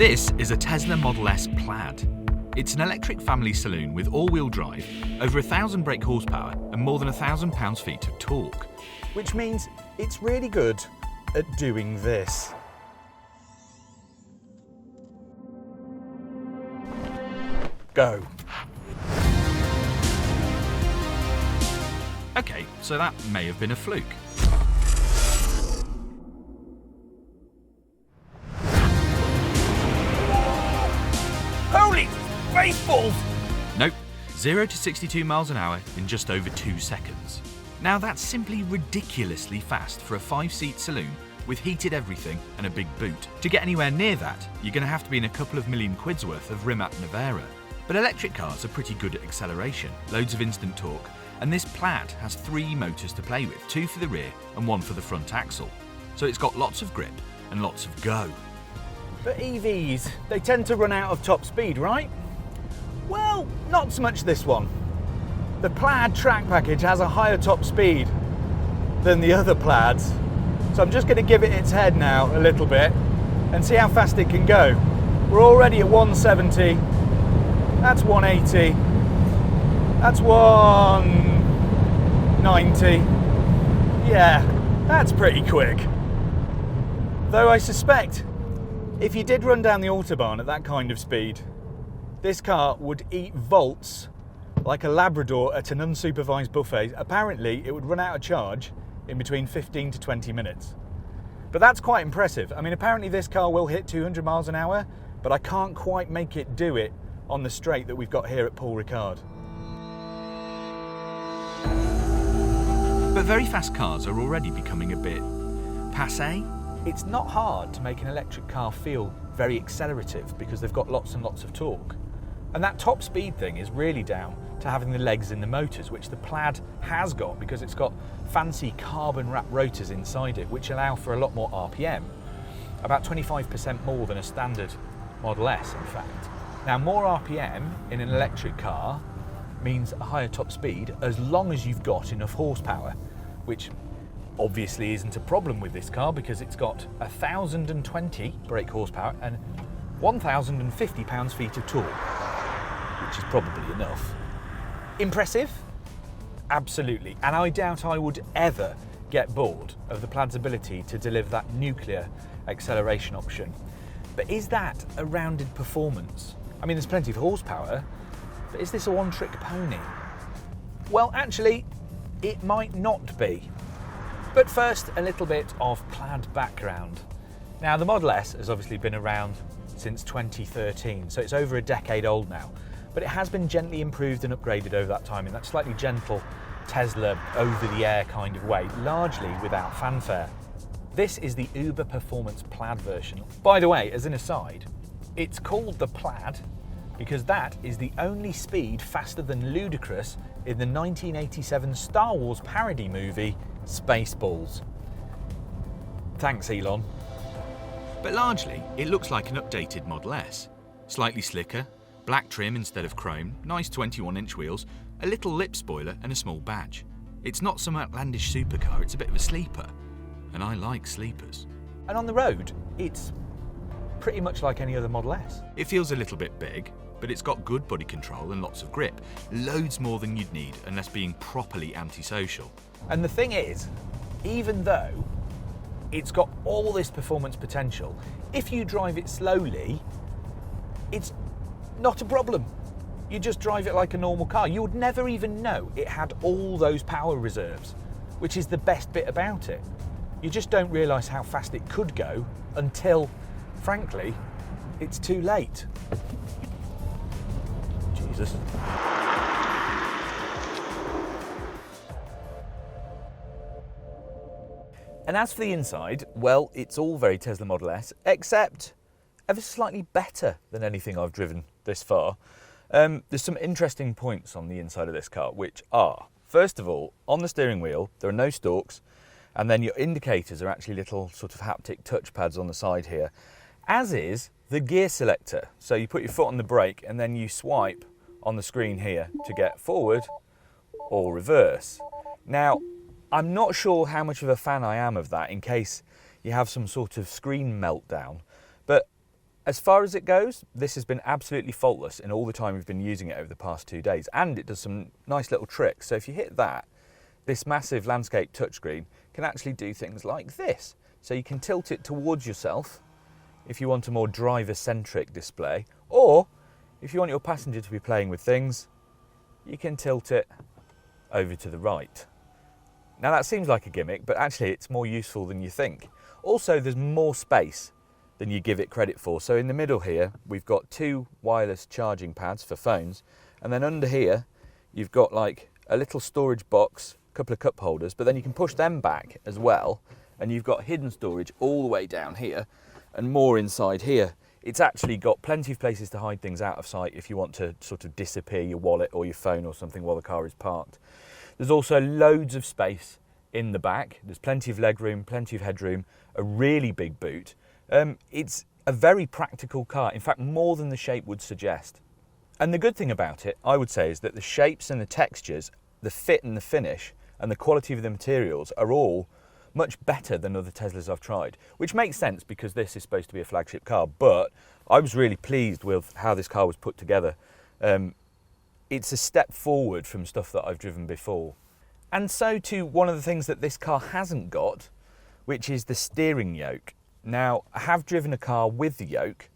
This is a Tesla Model S Plaid. It's an electric family saloon with all-wheel drive, over 1,000 brake horsepower and more than 1,000 pounds-feet of torque. Which means it's really good at doing this. Go. Okay, so that may have been a fluke. Holy Spaceballs! Nope, 0 to 62 miles an hour in just over 2 seconds. Now that's simply ridiculously fast for a 5-seat saloon with heated everything and a big boot. To get anywhere near that, you're going to have to be in a couple of million quid's worth of Rimac Nevera. But electric cars are pretty good at acceleration, loads of instant torque, and this Plaid has 3 motors to play with, 2 for the rear and 1 for the front axle. So it's got lots of grip and lots of go. But EVs, they tend to run out of top speed, right? Well, not so much this one. The Plaid track package has a higher top speed than the other Plaids. So I'm just going to give it its head now a little bit and see how fast it can go. We're already at 170, that's 180, that's 190. Yeah, that's pretty quick. Though I suspect if you did run down the Autobahn at that kind of speed, this car would eat volts like a Labrador at an unsupervised buffet. Apparently, it would run out of charge in between 15 to 20 minutes. But that's quite impressive. I mean, apparently this car will hit 200 miles an hour, but I can't quite make it do it on the straight that we've got here at Paul Ricard. But very fast cars are already becoming a bit passé. It's not hard to make an electric car feel very accelerative because they've got lots and lots of torque. And that top speed thing is really down to having the legs in the motors, which the Plaid has got because it's got fancy carbon wrap rotors inside it, which allow for a lot more RPM, about 25% more than a standard Model S, in fact. Now, more RPM in an electric car means a higher top speed as long as you've got enough horsepower, which obviously isn't a problem with this car because it's got 1,020 brake horsepower and 1,050 pounds-feet of torque, which is probably enough. Impressive? Absolutely. And I doubt I would ever get bored of the Plaid's ability to deliver that nuclear acceleration option. But is that a rounded performance? I mean, there's plenty of horsepower, but is this a one-trick pony? Well, actually, it might not be. But first, a little bit of Plaid background. Now, the Model S has obviously been around since 2013, so it's over a decade old now. But it has been gently improved and upgraded over that time in that slightly gentle Tesla over-the-air kind of way, largely without fanfare. This is the Uber Performance Plaid version. By the way, as an aside, it's called the Plaid because that is the only speed faster than Ludicrous in the 1987 Star Wars parody movie Spaceballs. Thanks, Elon. But largely, it looks like an updated Model S. Slightly slicker, black trim instead of chrome, nice 21-inch wheels, a little lip spoiler and a small badge. It's not some outlandish supercar, it's a bit of a sleeper. And I like sleepers. And on the road, it's pretty much like any other Model S. It feels a little bit big, but it's got good body control and lots of grip. Loads more than you'd need unless being properly antisocial. And the thing is, even though it's got all this performance potential, if you drive it slowly, it's not a problem. You just drive it like a normal car. You would never even know it had all those power reserves, which is the best bit about it. You just don't realise how fast it could go until, frankly, it's too late. Jesus. And as for the inside, well, it's all very Tesla Model S, except ever slightly better than anything I've driven this far. There's some interesting points on the inside of this car, which are, first of all, on the steering wheel, there are no stalks, and then your indicators are actually little sort of haptic touchpads on the side here, as is the gear selector. So you put your foot on the brake and then you swipe on the screen here to get forward or reverse. Now, I'm not sure how much of a fan I am of that in case you have some sort of screen meltdown, but As far as it goes, this has been absolutely faultless in all the time we've been using it over the past 2 days, and it does some nice little tricks. So if you hit that, this massive landscape touchscreen can actually do things like this. So you can tilt it towards yourself if you want a more driver-centric display, or if you want your passenger to be playing with things, you can tilt it over to the right. Now that seems like a gimmick, but actually it's more useful than you think. Also, there's more space than you give it credit for. So in the middle here, we've got 2 wireless charging pads for phones, and then under here, you've got like a little storage box, a couple of cup holders, but then you can push them back as well, and you've got hidden storage all the way down here, and more inside here. It's actually got plenty of places to hide things out of sight if you want to sort of disappear your wallet or your phone or something while the car is parked. There's also loads of space in the back. There's plenty of legroom, plenty of headroom, a really big boot. It's a very practical car, in fact more than the shape would suggest. And the good thing about it, I would say, is that the shapes and the textures, the fit and the finish and the quality of the materials are all much better than other Teslas I've tried, which makes sense because this is supposed to be a flagship car, but I was really pleased with how this car was put together. It's a step forward from stuff that I've driven before. And so to one of the things that this car hasn't got, which is the steering yoke. Now, I have driven a car with the yoke,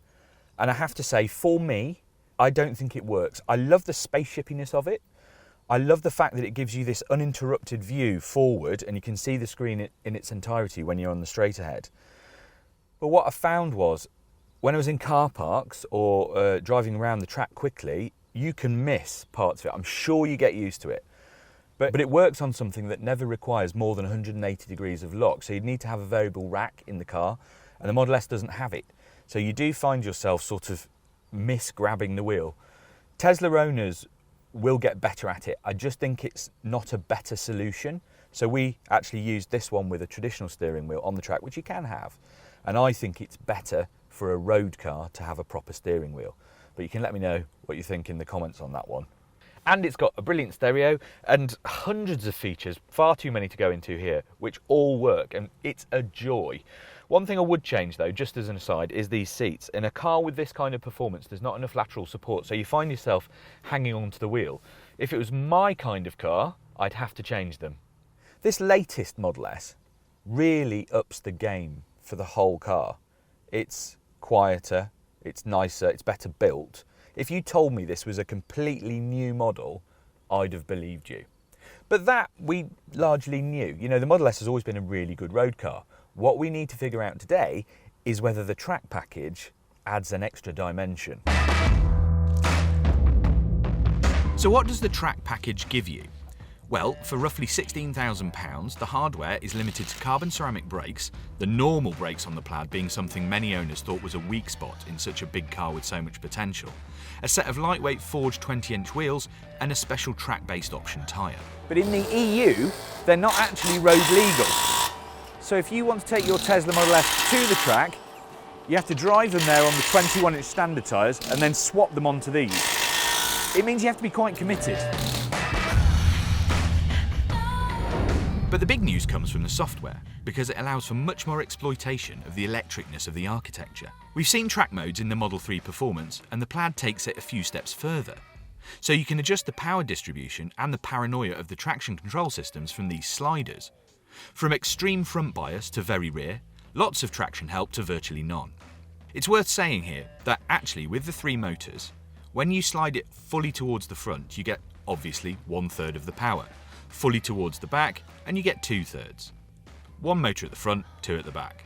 and I have to say, for me, I don't think it works. I love the spaceshipiness of it. I love the fact that it gives you this uninterrupted view forward, and you can see the screen in its entirety when you're on the straight ahead. But what I found was, when I was in car parks or driving around the track quickly, you can miss parts of it. I'm sure you get used to it. But it works on something that never requires more than 180 degrees of lock. So you'd need to have a variable rack in the car, and the Model S doesn't have it. So you do find yourself sort of grabbing the wheel. Tesla owners will get better at it. I just think it's not a better solution. So we actually used this one with a traditional steering wheel on the track, which you can have. And I think it's better for a road car to have a proper steering wheel. But you can let me know what you think in the comments on that one. And it's got a brilliant stereo and hundreds of features, far too many to go into here, which all work, and it's a joy. One thing I would change though, just as an aside, is these seats. In a car with this kind of performance, there's not enough lateral support, so you find yourself hanging onto the wheel. If it was my kind of car, I'd have to change them. This latest Model S really ups the game for the whole car. It's quieter, it's nicer, it's better built. If you told me this was a completely new model, I'd have believed you. But that we largely knew. You know, the Model S has always been a really good road car. What we need to figure out today is whether the track package adds an extra dimension. So what does the track package give you? Well, for roughly £16,000, the hardware is limited to carbon ceramic brakes, the normal brakes on the Plaid being something many owners thought was a weak spot in such a big car with so much potential, a set of lightweight forged 20-inch wheels, and a special track-based option tyre. But in the EU, they're not actually road legal. So if you want to take your Tesla Model S to the track, you have to drive them there on the 21-inch standard tyres and then swap them onto these. It means you have to be quite committed. But the big news comes from the software, because it allows for much more exploitation of the electricness of the architecture. We've seen track modes in the Model 3 Performance, and the Plaid takes it a few steps further. So you can adjust the power distribution and the paranoia of the traction control systems from these sliders. From extreme front bias to very rear, lots of traction help to virtually none. It's worth saying here that actually with the 3 motors, when you slide it fully towards the front, you get obviously 1/3 of the power. Fully towards the back, and you get 2/3. 1 motor at the front, 2 at the back.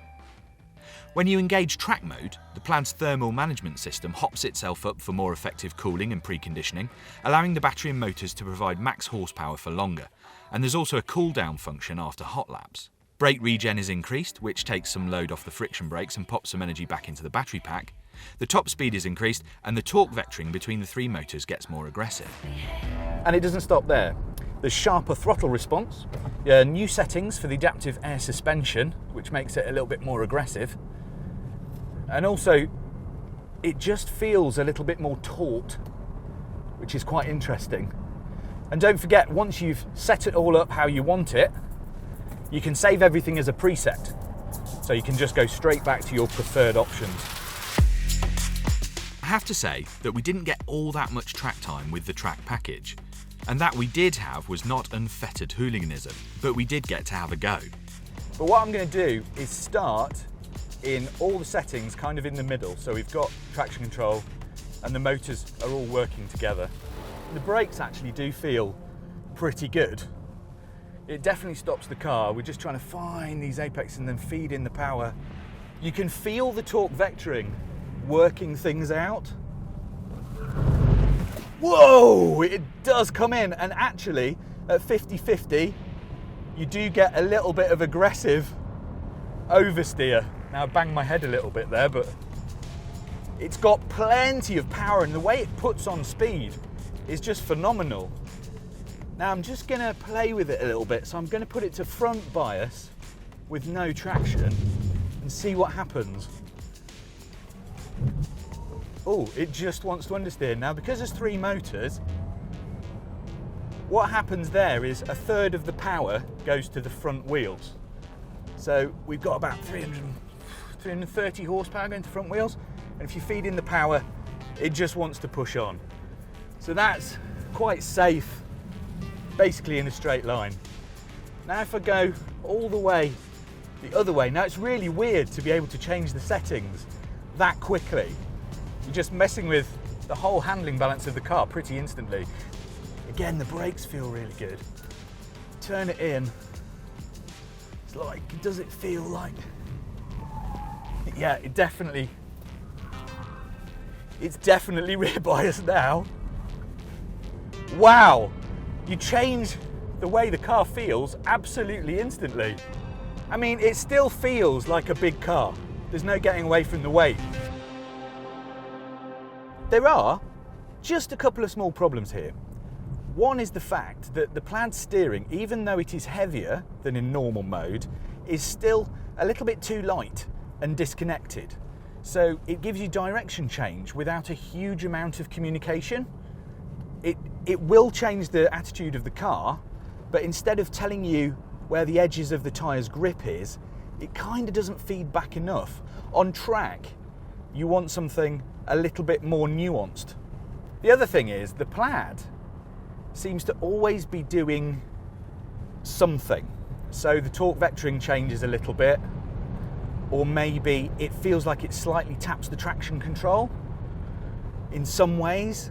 When you engage track mode, the Plaid's thermal management system hops itself up for more effective cooling and preconditioning, allowing the battery and motors to provide max horsepower for longer, and there's also a cool down function after hot laps. Brake regen is increased, which takes some load off the friction brakes and pops some energy back into the battery pack. The top speed is increased, and the torque vectoring between the 3 motors gets more aggressive. And it doesn't stop there. There's sharper throttle response, new settings for the adaptive air suspension, which makes it a little bit more aggressive. And also, it just feels a little bit more taut, which is quite interesting. And don't forget, once you've set it all up how you want it, you can save everything as a preset. So you can just go straight back to your preferred options. have to say that we didn't get all that much track time with the track package, and that we did have was not unfettered hooliganism, but we did get to have a go. But what I'm going to do is start in all the settings kind of in the middle. So we've got traction control and the motors are all working together. The brakes actually do feel pretty good. It definitely stops the car. We're just trying to find these apex and then feed in the power. You can feel the torque vectoring working things out. Whoa, it does come in, and actually at 50-50 you do get a little bit of aggressive oversteer. Now I banged my head a little bit there, but it's got plenty of power, and the way it puts on speed is just phenomenal. Now I'm just going to play with it a little bit, so I'm going to put it to front bias with no traction and see what happens. Oh, it just wants to understeer. Now because there's 3 motors, what happens there is a third of the power goes to the front wheels. So we've got about 330 horsepower going to front wheels, and if you feed in the power, it just wants to push on. So that's quite safe, basically in a straight line. Now if I go all the way the other way, now it's really weird to be able to change the settings that quickly. You're just messing with the whole handling balance of the car pretty instantly. Again, the brakes feel really good. Turn it in. It's like, does it feel like? Yeah, it's definitely rear bias now. Wow, you change the way the car feels absolutely instantly. I mean, it still feels like a big car. There's no getting away from the weight. There are just a couple of small problems here. One is the fact that the Plaid steering, even though it is heavier than in normal mode, is still a little bit too light and disconnected. So it gives you direction change without a huge amount of communication. It will change the attitude of the car, but instead of telling you where the edges of the tyre's grip is, it kind of doesn't feed back enough. On track, you want something a little bit more nuanced. The other thing is the Plaid seems to always be doing something. So the torque vectoring changes a little bit, or maybe it feels like it slightly taps the traction control in some ways,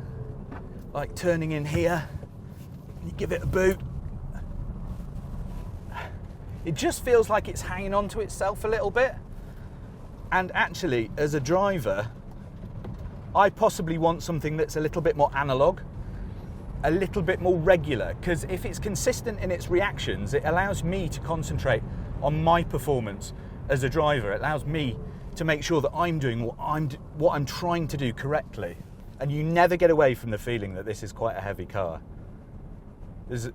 like turning in here, you give it a boot. It just feels like it's hanging on to itself a little bit. And actually, as a driver, I possibly want something that's a little bit more analog, a little bit more regular, because if it's consistent in its reactions, it allows me to concentrate on my performance as a driver. It allows me to make sure that I'm doing what I'm trying to do correctly. And you never get away from the feeling that this is quite a heavy car. There's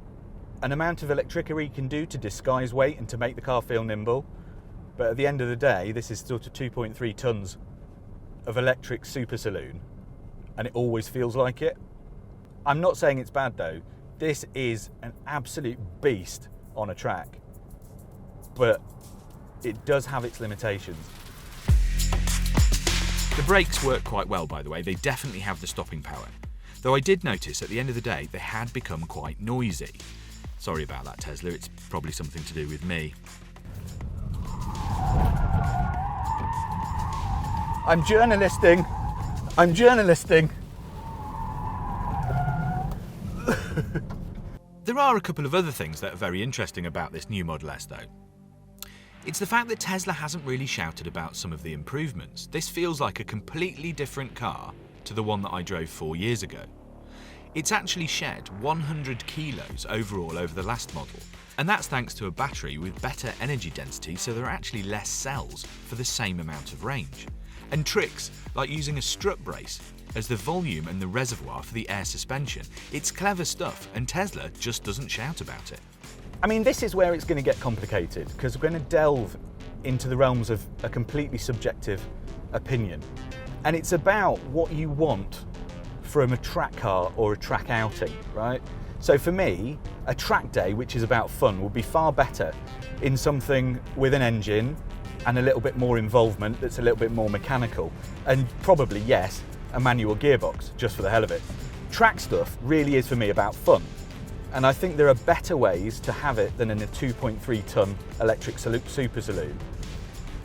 an amount of electricity you can do to disguise weight and to make the car feel nimble, but at the end of the day, this is sort of 2.3 tons of electric super saloon, and it always feels like it. I'm not saying it's bad though. This is an absolute beast on a track, but it does have its limitations. The brakes work quite well, by the way. They definitely have the stopping power. Though I did notice at the end of the day, they had become quite noisy. Sorry about that, Tesla. It's probably something to do with me. I'm journalisting. There are a couple of other things that are very interesting about this new Model S though. It's the fact that Tesla hasn't really shouted about some of the improvements. This feels like a completely different car to the one that I drove 4 years ago. It's actually shed 100 kilos overall over the last model, and that's thanks to a battery with better energy density, so there are actually less cells for the same amount of range. And tricks like using a strut brace as the volume and the reservoir for the air suspension. It's clever stuff, and Tesla just doesn't shout about it. I mean, this is where it's going to get complicated, because we're going to delve into the realms of a completely subjective opinion. And it's about what you want from a track car or a track outing, right? So for me, a track day, which is about fun, would be far better in something with an engine and a little bit more involvement that's a little bit more mechanical. And probably, yes, a manual gearbox just for the hell of it. Track stuff really is for me about fun. And I think there are better ways to have it than in a 2.3 tonne electric super saloon.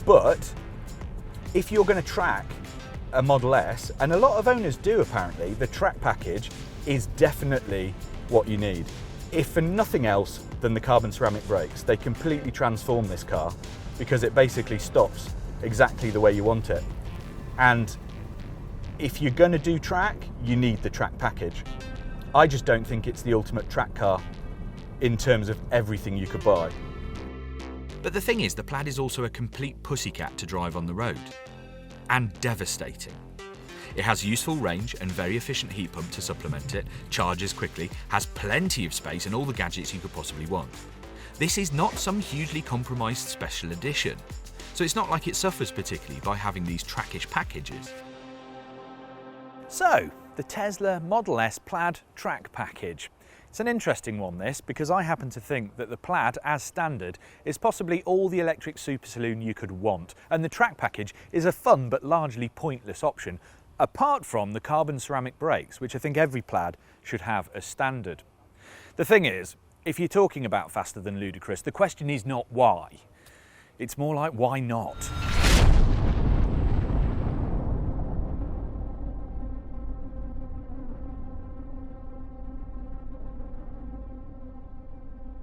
But if you're going to track a Model S, and a lot of owners do apparently, the track package is definitely what you need. If for nothing else than the carbon ceramic brakes. They completely transform this car because it basically stops exactly the way you want it. And if you're going to do track, you need the track package. I just don't think it's the ultimate track car in terms of everything you could buy. But the thing is, the Plaid is also a complete pussycat to drive on the road. And devastating. It has useful range and very efficient heat pump to supplement it, charges quickly, has plenty of space and all the gadgets you could possibly want. This is not some hugely compromised special edition, so it's not like it suffers particularly by having these trackish packages. So, the Tesla Model S Plaid track package. It's an interesting one, this, because I happen to think that the Plaid, as standard, is possibly all the electric super saloon you could want, and the track package is a fun but largely pointless option, apart from the carbon ceramic brakes, which I think every Plaid should have as standard. The thing is, if you're talking about faster than Ludicrous, the question is not why. It's more like, why not?